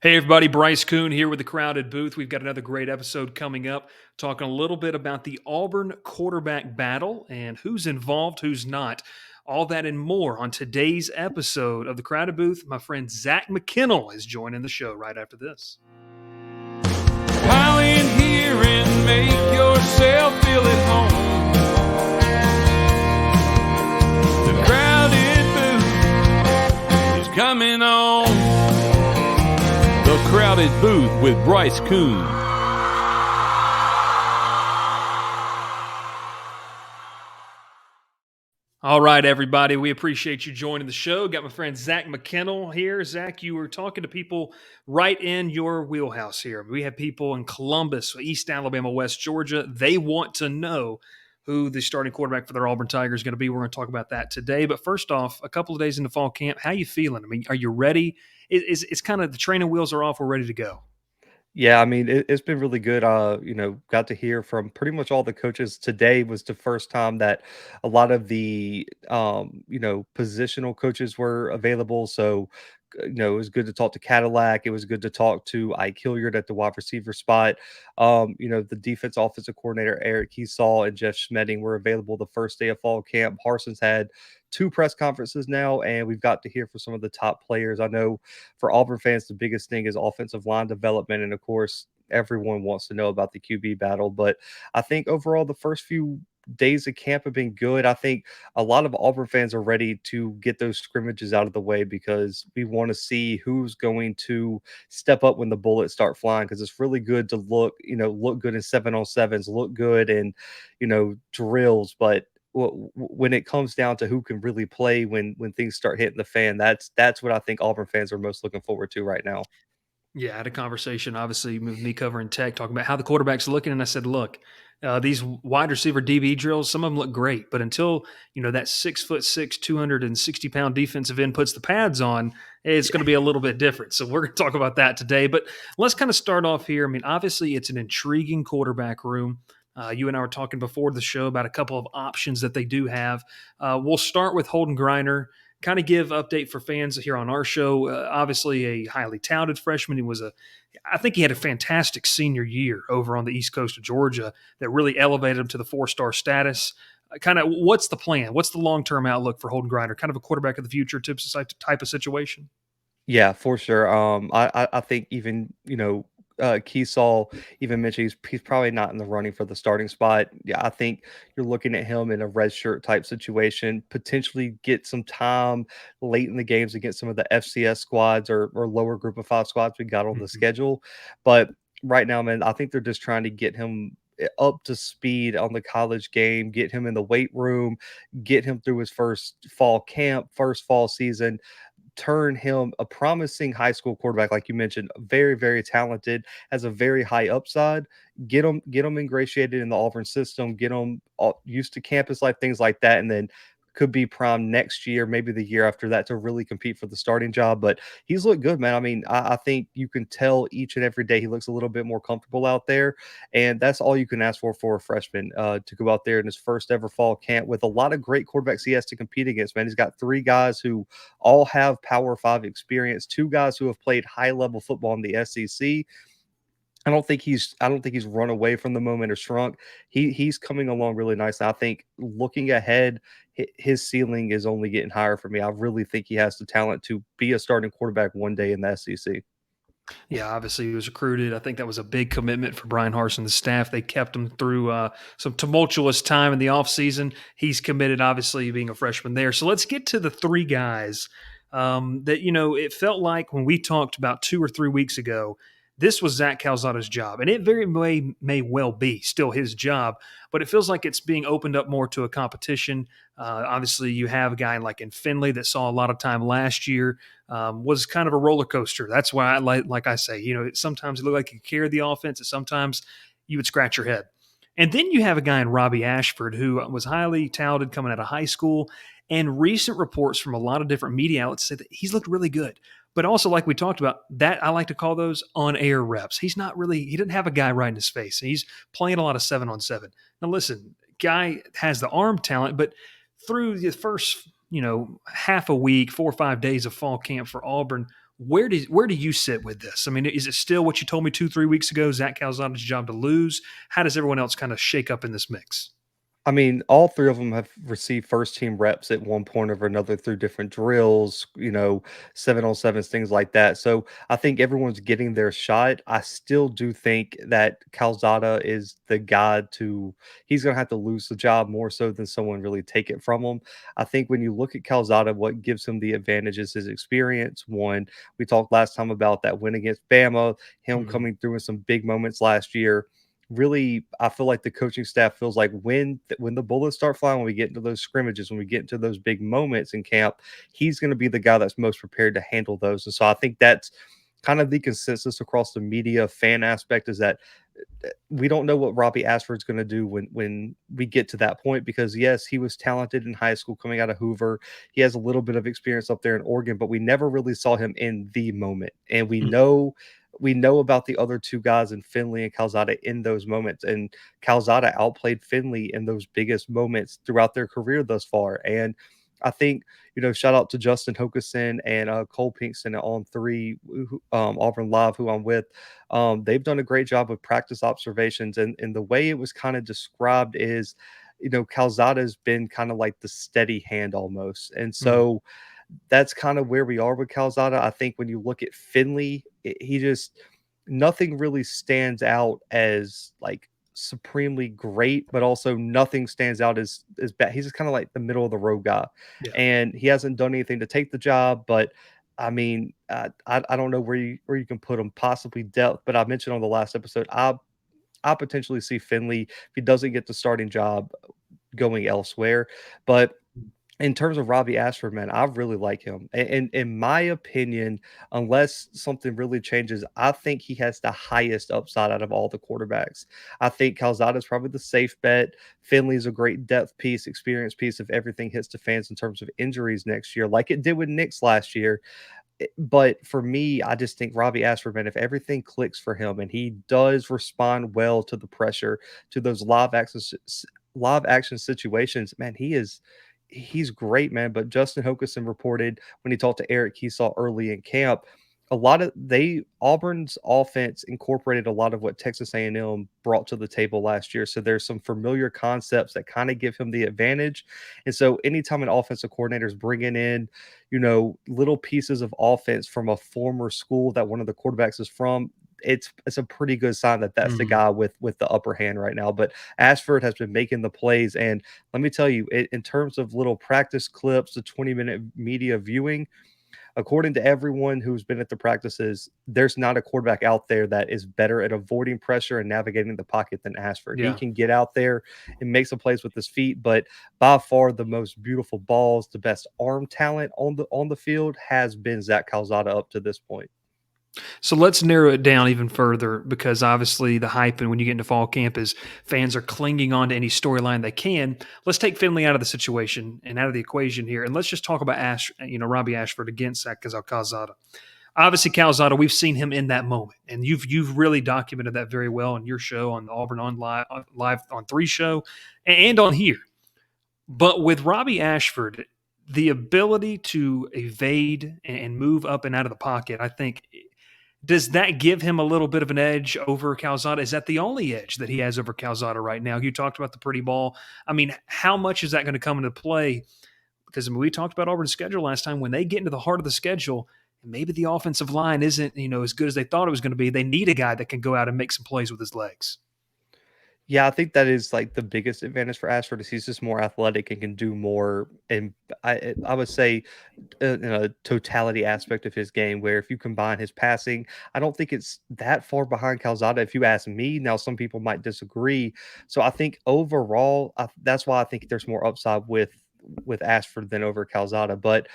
Hey everybody, Bryce Coon here with the Crowded Booth. We've got another great episode coming up, talking a little bit about the Auburn quarterback battle and who's involved, who's not. All that and more on today's episode of the Crowded Booth. My friend Zach McKinnell is joining the show right after this. Pile in here and make yourself feel at home. The Crowded Booth is coming on. The Crowded Booth with Bryce Coon. All right, everybody. We appreciate you joining the show. Got my friend Zach McKinnell here. Zach, you were talking to people right in your wheelhouse here. We have people in Columbus, East Alabama, West Georgia. They want to know who the starting quarterback for their Auburn Tigers is going to be. We're going to talk about that today. But first off, a couple of days into fall camp, how you feeling? I mean, are you ready? It's kind of the training wheels are off. We're ready to go. Yeah, I mean, it's been really good. Got to hear from pretty much all the coaches. Today was the first time that a lot of the, positional coaches were available. So, it was good to talk to Cadillac. It was good to talk to Ike Hilliard at the wide receiver spot. The defense offensive coordinator, Eric Keesall and Jeff Schmedding were available the first day of fall camp. Harsin's had two press conferences now, and we've got to hear from some of the top players. I know for Auburn fans, the biggest thing is offensive line development. And of course, everyone wants to know about the QB battle. But I think overall, the first few days of camp have been good. I think a lot of Auburn fans are ready to get those scrimmages out of the way because we want to see who's going to step up when the bullets start flying, because it's really good to look good in 7-on-7s, look good in, drills. But when it comes down to who can really play when things start hitting the fan, that's what I think Auburn fans are most looking forward to right now. Yeah, I had a conversation, obviously, with me covering tech, talking about how the quarterback's looking. And I said, look, these wide receiver DB drills, some of them look great. But until, that 6'6", 260-pound defensive end puts the pads on, it's going to be a little bit different. So we're going to talk about that today. But let's kind of start off here. I mean, obviously, it's an intriguing quarterback room. You and I were talking before the show about a couple of options that they do have. We'll start with Holden Geriner. Kind of give update for fans here on our show. Obviously, a highly touted freshman. I think he had a fantastic senior year over on the East Coast of Georgia that really elevated him to the 4-star status. Kind of, what's the plan? What's the long-term outlook for Holden Geriner? Kind of a quarterback of the future type of situation. Yeah, for sure. I think even Keesall even mentioned he's probably not in the running for the starting spot. Yeah, I think you're looking at him in a red shirt type situation, potentially get some time late in the games against some of the FCS squads or lower group of 5 squads we got on the schedule. But right now, man, I think they're just trying to get him up to speed on the college game, get him in the weight room, get him through his first fall camp, first fall season, turn him a promising high school quarterback, like you mentioned, very, very talented, has a very high upside. Get him ingratiated in the Auburn system, get him used to campus life, things like that, and then could be prime next year, maybe the year after that, to really compete for the starting job. But he's looked good, man. I mean, I think you can tell each and every day he looks a little bit more comfortable out there, and that's all you can ask for a freshman to go out there in his first ever fall camp with a lot of great quarterbacks he has to compete against. Man, he's got 3 guys who all have Power 5 experience, 2 guys who have played high level football in the SEC. I don't think he's run away from the moment or shrunk. He's coming along really nice. I think looking ahead, his ceiling is only getting higher for me. I really think he has the talent to be a starting quarterback one day in the SEC. Yeah, obviously he was recruited. I think that was a big commitment for Brian Harsin, the staff. They kept him through some tumultuous time in the offseason. He's committed, obviously, being a freshman there. So let's get to the 3 guys that, it felt like when we talked about 2 or 3 weeks ago, this was Zach Calzada's job. And it very may well be still his job, but it feels like it's being opened up more to a competition. Obviously, you have a guy like in Finley that saw a lot of time last year. Was kind of a roller coaster. That's why, like I say, sometimes it looked like he carried the offense, and sometimes you would scratch your head. And then you have a guy in Robbie Ashford who was highly touted coming out of high school, and recent reports from a lot of different media outlets said that he's looked really good. But also, like we talked about, that I like to call those on-air reps. He didn't have a guy right in his face. He's playing a lot of 7-on-7. Now, listen, guy has the arm talent, but through the first, half a week, 4 or 5 days of fall camp for Auburn, Where do you sit with this? I mean, is it still what you told me 2-3 weeks ago? Zach Calzada's job to lose. How does everyone else kind of shake up in this mix? I mean, all 3 of them have received first team reps at one point or another through different drills, 7-on-7s, things like that. So I think everyone's getting their shot. I still do think that Calzada is the guy he's gonna have to lose the job more so than someone really take it from him. I think when you look at Calzada, what gives him the advantage is his experience. One, we talked last time about that win against Bama, him Mhm. coming through in some big moments last year. Really, I feel like the coaching staff feels like when the bullets start flying, when we get into those scrimmages, when we get into those big moments in camp, he's going to be the guy that's most prepared to handle those. And so I think that's kind of the consensus across the media fan aspect, is that we don't know what Robbie Ashford's going to do when we get to that point, because yes, he was talented in high school coming out of Hoover. He has a little bit of experience up there in Oregon, but we never really saw him in the moment. And we know about the other two guys in Finley and Calzada in those moments, and Calzada outplayed Finley in those biggest moments throughout their career thus far. And I think, shout out to Justin Hokason and Cole Pinkston at On3, Auburn Live, who I'm with. They've done a great job with practice observations, and the way it was kind of described is, Calzada's been kind of like the steady hand almost. And Mhm. so that's kind of where we are with Calzada. I think when you look at Finley, he just nothing really stands out as like supremely great, but also nothing stands out as bad. He's just kind of like the middle of the road guy, Yeah. and he hasn't done anything to take the job. But I mean, I don't know where you can put him. Possibly depth, but I mentioned on the last episode, I potentially see Finley, if he doesn't get the starting job, going elsewhere. But in terms of Robbie Ashford, man, I really like him. And in my opinion, unless something really changes, I think he has the highest upside out of all the quarterbacks. I think Calzada is probably the safe bet. Finley's a great depth piece, experience piece if everything hits the fans in terms of injuries next year, like it did with Knicks last year. But for me, I just think Robbie Ashford, man, if everything clicks for him and he does respond well to the pressure, to those live action situations, man, he's great, man. But Justin Hokason reported when he talked to Eric Kiesau early in camp, a lot of they Auburn's offense incorporated a lot of what Texas A&M brought to the table last year. So there's some familiar concepts that kind of give him the advantage. And so anytime an offensive coordinator is bringing in, little pieces of offense from a former school that one of the quarterbacks is from, it's a pretty good sign that that's the Mhm. guy with the upper hand right now. But Ashford has been making the plays, and let me tell you, in terms of little practice clips, the 20-minute media viewing, according to everyone who's been at the practices, there's not a quarterback out there that is better at avoiding pressure and navigating the pocket than Ashford. He Yeah. can get out there and make some plays with his feet, but by far the most beautiful balls, the best arm talent on the field has been Zach Calzada up to this point. So let's narrow it down even further, because obviously the hype and when you get into fall camp is fans are clinging on to any storyline they can. Let's take Finley out of the situation and out of the equation here, and let's just talk about Robbie Ashford against Zach Calzada. Obviously, Calzada, we've seen him in that moment, and you've really documented that very well on your show, on the Auburn live on 3 show, and on here. But with Robbie Ashford, the ability to evade and move up and out of the pocket, I think, does that give him a little bit of an edge over Calzada? Is that the only edge that he has over Calzada right now? You talked about the pretty ball. I mean, how much is that going to come into play? Because I mean, we talked about Auburn's schedule last time. When they get into the heart of the schedule, maybe the offensive line isn't, as good as they thought it was going to be. They need a guy that can go out and make some plays with his legs. Yeah, I think that is like the biggest advantage for Ashford, is he's just more athletic and can do more. And I would say in a totality aspect of his game, where if you combine his passing, I don't think it's that far behind Calzada. If you ask me, now some people might disagree. So I think overall, that's why I think there's more upside with Ashford than over Calzada. But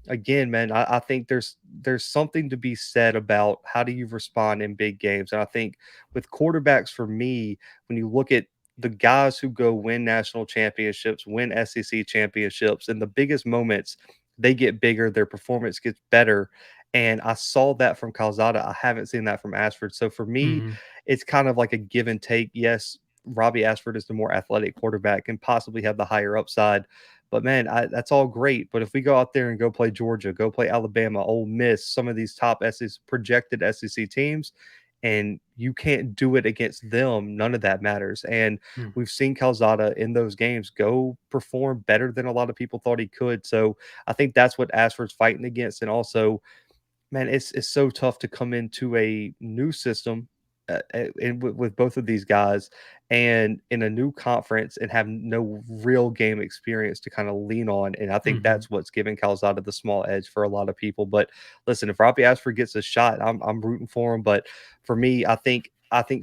again, man, I think there's something to be said about how do you respond in big games. And I think with quarterbacks, for me, when you look at the guys who go win national championships, win SEC championships, in the biggest moments, they get bigger, their performance gets better. And I saw that from Calzada. I haven't seen that from Ashford. So for me, Mhm. it's kind of like a give and take. Yes, Robbie Ashford is the more athletic quarterback and possibly have the higher upside, But man, that's all great. But if we go out there and go play Georgia, go play Alabama, Ole Miss, some of these top SEC, projected SEC teams, and you can't do it against them, none of that matters. And Hmm. we've seen Calzada in those games go perform better than a lot of people thought he could. So I think that's what Ashford's fighting against. And also, man, it's so tough to come into a new system and with both of these guys and in a new conference and have no real game experience to kind of lean on. And I think Hmm. that's what's giving Calzada the small edge for a lot of people. But listen, if Robbie Ashford gets a shot, I'm rooting for him. But for me, I think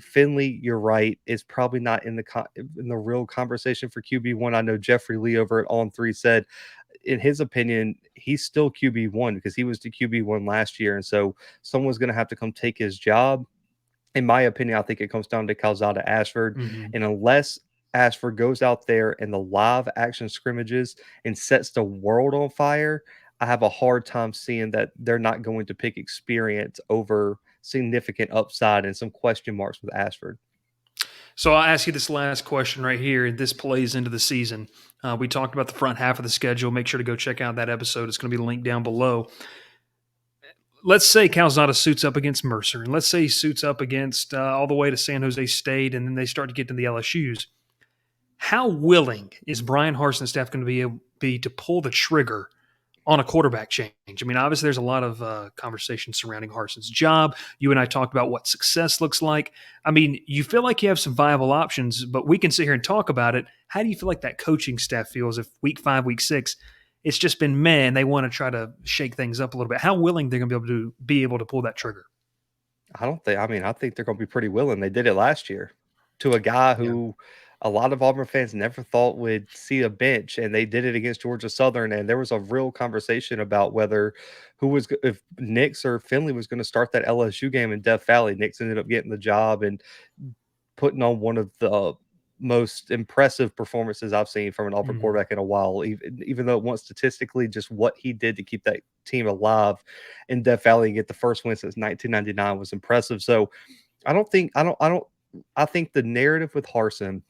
Finley, you're right, is probably not in the real conversation for QB1. I know Jeffrey Lee over at On3 said in his opinion, he's still QB1 because he was the QB1 last year. And so someone's going to have to come take his job. In my opinion, I think it comes down to Calzada Ashford. Hmm. And unless Ashford goes out there in the live action scrimmages and sets the world on fire, I have a hard time seeing that they're not going to pick experience over significant upside and some question marks with Ashford. So I'll ask you this last question right here, and this plays into the season. We talked about the front half of the schedule. Make sure to go check out that episode. It's going to be linked down below. Let's say Calzada suits up against Mercer, and let's say he suits up against all the way to San Jose State, and then they start to get to the LSU's. How willing is Brian Harsin's staff going to be to pull the trigger on a quarterback change? I mean, obviously, there's a lot of conversation surrounding Harsin's job. You and I talked about what success looks like. I mean, you feel like you have some viable options, but we can sit here and talk about it. How do you feel like that coaching staff feels if week 5, week 6, it's just been meh and they want to try to shake things up a little bit? How willing they're going to be able to pull that trigger? I think they're going to be pretty willing. They did it last year to a guy Yeah. who a lot of Auburn fans never thought would see a bench, and they did it against Georgia Southern. And there was a real conversation about whether if Nix or Finley was going to start that LSU game in Death Valley. Nix ended up getting the job and putting on one of the most impressive performances I've seen from an Auburn Hmm. quarterback in a while, even though it wasn't statistically just what he did to keep that team alive in Death Valley and get the first win since 1999 was impressive. So I think the narrative with Harsin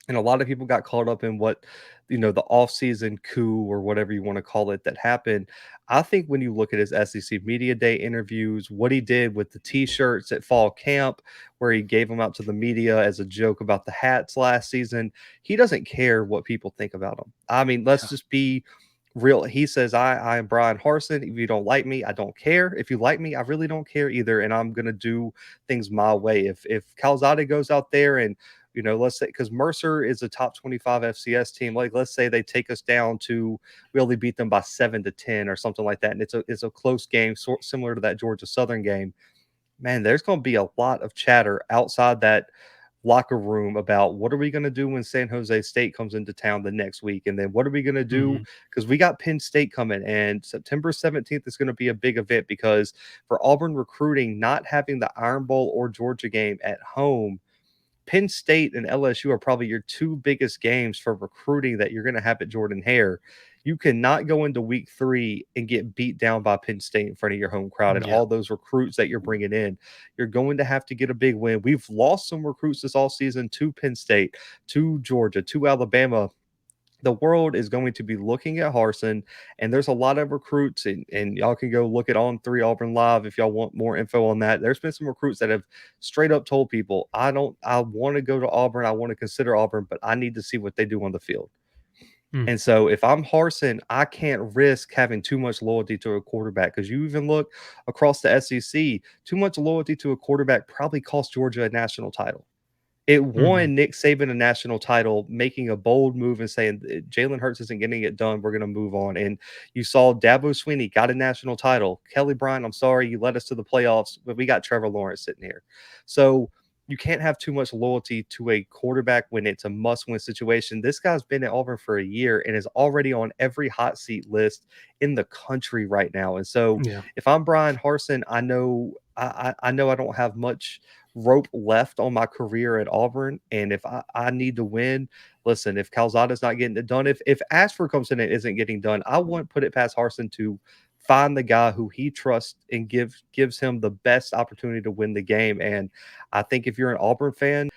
and a lot of people got caught up in what the offseason coup or whatever you want to call it that happened. I think when you look at his SEC media day interviews, what he did with the t-shirts at fall camp where he gave them out to the media as a joke about the hats last season, he doesn't care what people think about him. I mean, let's Yeah. just be real. He says, I am Brian Harsin. If you don't like me, I don't care. If you like me, I really don't care either, and I'm going to do things my way. If Calzada goes out there and let's say, because Mercer is a top 25 FCS team. Like, let's say they take us down to, we only beat them by 7-10 or something like that. And it's a close game, similar to that Georgia Southern game. Man, there's going to be a lot of chatter outside that locker room about what are we going to do when San Jose State comes into town the next week, and then what are we going to do Hmm. because we got Penn State coming, and September 17th is going to be a big event because for Auburn recruiting, not having the Iron Bowl or Georgia game at home, Penn State and LSU are probably your two biggest games for recruiting that you're going to have at Jordan Hare. You cannot go into week 3 and get beat down by Penn State in front of your home crowd and Yeah. all those recruits that you're bringing in. You're going to have to get a big win. We've lost some recruits this all season to Penn State, to Georgia, to Alabama. The world is going to be looking at Harsin, and there's a lot of recruits, and y'all can go look at On3 Auburn Live if y'all want more info on that. There's been some recruits that have straight up told people, I want to go to Auburn, I want to consider Auburn, but I need to see what they do on the field. Mm. And so if I'm Harsin, I can't risk having too much loyalty to a quarterback because you even look across the SEC, too much loyalty to a quarterback probably cost Georgia a national title. It Hmm. won Nick Saban a national title, making a bold move and saying Jalen Hurts isn't getting it done. We're going to move on. And you saw Dabo Sweeney got a national title. Kelly Bryant, I'm sorry you led us to the playoffs, but we got Trevor Lawrence sitting here. So you can't have too much loyalty to a quarterback when it's a must-win situation. This guy's been at Auburn for a year and is already on every hot seat list in the country right now. And so Yeah. if I'm Brian Harsin, I know I don't have much rope left on my career at Auburn. And if I need to win, listen, if Calzada's not getting it done, if Ashford comes in and isn't getting done, I wouldn't put it past Harsin to find the guy who he trusts and gives him the best opportunity to win the game. And I think if you're an Auburn fan,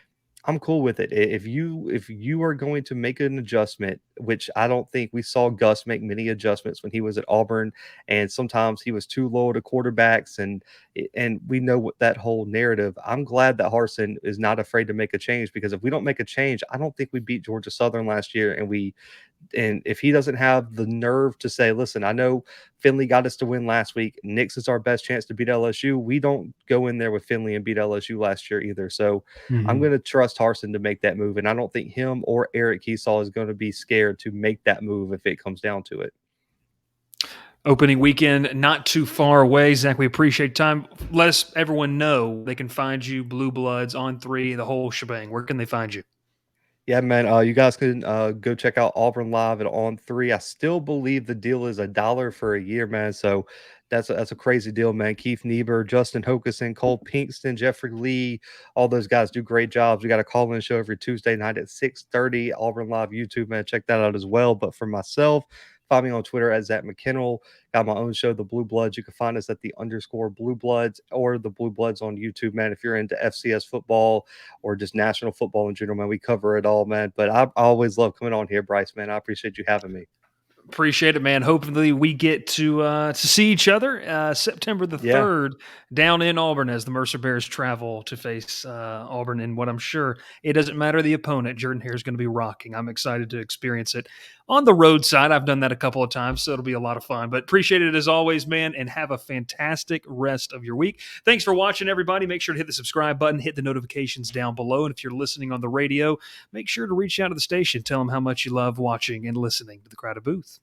I'm cool with it. If you are going to make an adjustment, which I don't think we saw Gus make many adjustments when he was at Auburn, and sometimes he was too low to quarterbacks, and we know what that whole narrative. I'm glad that Harsin is not afraid to make a change, because if we don't make a change, I don't think we beat Georgia Southern last year, and if he doesn't have the nerve to say, listen, I know Finley got us to win last week. Nix is our best chance to beat LSU. We don't go in there with Finley and beat LSU last year either. So I'm Mhm. going to trust Harsin to make that move. And I don't think him or Eric Keesall is going to be scared to make that move if it comes down to it. Opening weekend not too far away. Zach, we appreciate time. Let us everyone know they can find you, Blue Bloods, on three, the whole shebang. Where can they find you? Yeah, man. You guys can go check out Auburn Live at On3. I still believe the deal is $1 for a year, man. So that's a crazy deal, man. Keith Niebuhr, Justin Hokason, Cole Pinkston, Jeffrey Lee, all those guys do great jobs. We got a call-in show every Tuesday night at 6:30. Auburn Live YouTube, man. Check that out as well. But for myself, find me on Twitter at Zach McKinnell. Got my own show, The Blue Bloods. You can find us at the _Blue Bloods or the Blue Bloods on YouTube, man. If you're into FCS football or just national football in general, man, we cover it all, man. But I always love coming on here, Bryce, man. I appreciate you having me. Appreciate it, man. Hopefully, we get to see each other September the Yeah. 3rd down in Auburn as the Mercer Bears travel to face Auburn. And what I'm sure it doesn't matter the opponent, Jordan Hare is going to be rocking. I'm excited to experience it on the roadside. I've done that a couple of times, so it'll be a lot of fun. But appreciate it as always, man, and have a fantastic rest of your week. Thanks for watching, everybody. Make sure to hit the subscribe button, hit the notifications down below. And if you're listening on the radio, make sure to reach out to the station. Tell them how much you love watching and listening to the Crowded Booth.